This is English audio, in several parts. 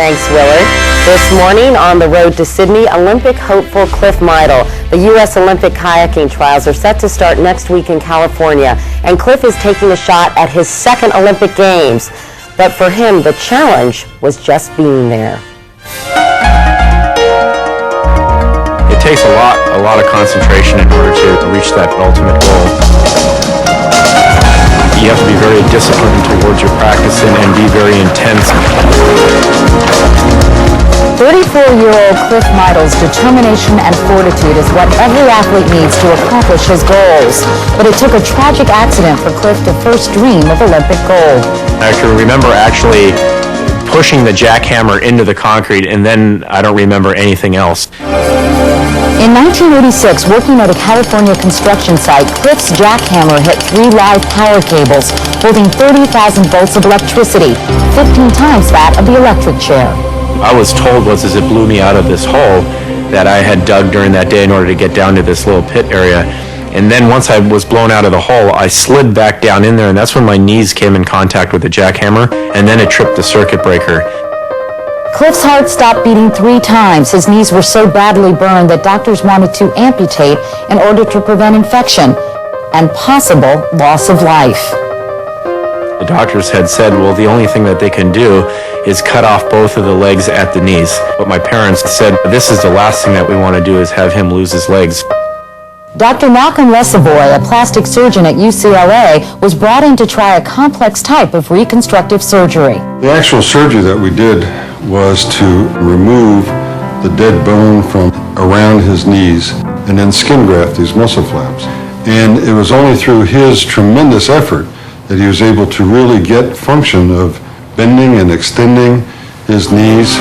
Thanks, Willard. This morning on the road to Sydney, Olympic hopeful Cliff Meidl. The U.S. Olympic kayaking trials are set to start next week in California, and Cliff is taking a shot at his second Olympic Games. But for him, the challenge was just being there. It takes a lot of concentration in order to reach that ultimate goal. You have to be very disciplined towards your practicing and be very intense. 34-year-old Cliff Meidl's determination and fortitude is what every athlete needs to accomplish his goals. But it took a tragic accident for Cliff to first dream of Olympic gold. I can remember actually pushing the jackhammer into the concrete, and then I don't remember anything else. In 1986, working at a California construction site, Cliff's jackhammer hit 3 live power cables holding 30,000 volts of electricity, 15 times that of the electric chair. I was told as it blew me out of this hole that I had dug during that day in order to get down to this little pit area. And then once I was blown out of the hole, I slid back down in there, and that's when my knees came in contact with the jackhammer, and then it tripped the circuit breaker. Cliff's heart stopped beating 3 times. His knees were so badly burned that doctors wanted to amputate in order to prevent infection and possible loss of life. The doctors had said, well, the only thing that they can do is cut off both of the legs at the knees. But my parents said, this is the last thing that we want to do, is have him lose his legs. Dr. Malcolm Lesevoy, a plastic surgeon at UCLA, was brought in to try a complex type of reconstructive surgery. The actual surgery that we did was to remove the dead bone from around his knees and then skin graft these muscle flaps. And it was only through his tremendous effort that he was able to really get function of bending and extending his knees.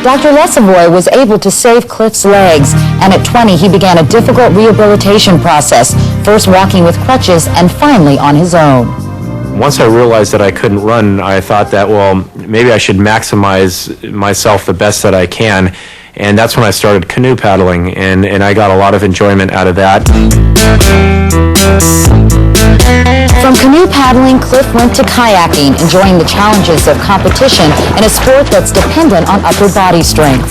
Dr. Lesevoy was able to save Cliff's legs, and at 20 he began a difficult rehabilitation process, first walking with crutches and finally on his own. Once I realized that I couldn't run, I thought that, well, maybe I should maximize myself the best that I can, and that's when I started canoe paddling, and I got a lot of enjoyment out of that. From canoe paddling, Cliff went to kayaking, enjoying the challenges of competition in a sport that's dependent on upper body strength.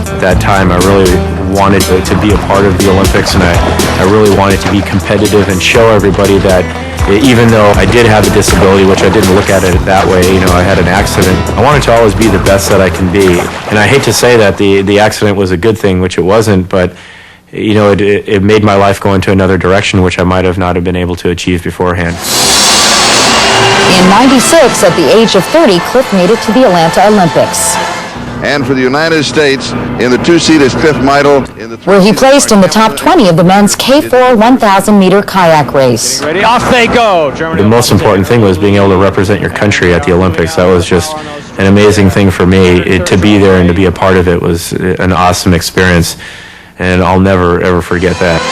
At that time, I really wanted to be a part of the Olympics, and I really wanted to be competitive and show everybody that even though I did have a disability, which I didn't look at it that way, I had an accident, I wanted to always be the best that I can be. And I hate to say that the accident was a good thing, which it wasn't, but it made my life go into another direction, which I might have not have been able to achieve beforehand. In '96, at the age of 30, Cliff made it to the Atlanta Olympics. And for the United States, in the 2 is Cliff Meidl. Where he placed in the top 20 of the men's K4 1,000-meter kayak race. Ready, off they go. Germany. The most important thing was being able to represent your country at the Olympics. That was just an amazing thing for me. To be there and to be a part of it was an awesome experience. And I'll never, ever forget that.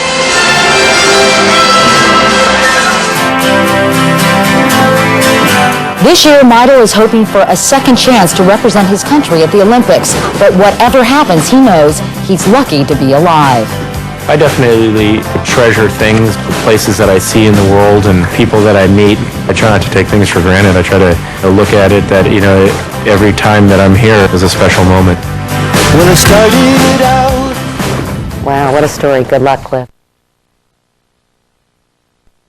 This year, Meidl is hoping for a second chance to represent his country at the Olympics. But whatever happens, he knows he's lucky to be alive. I definitely treasure things, places that I see in the world and people that I meet. I try not to take things for granted. I try to look at it that, every time that I'm here is a special moment. Wow, what a story. Good luck, Cliff.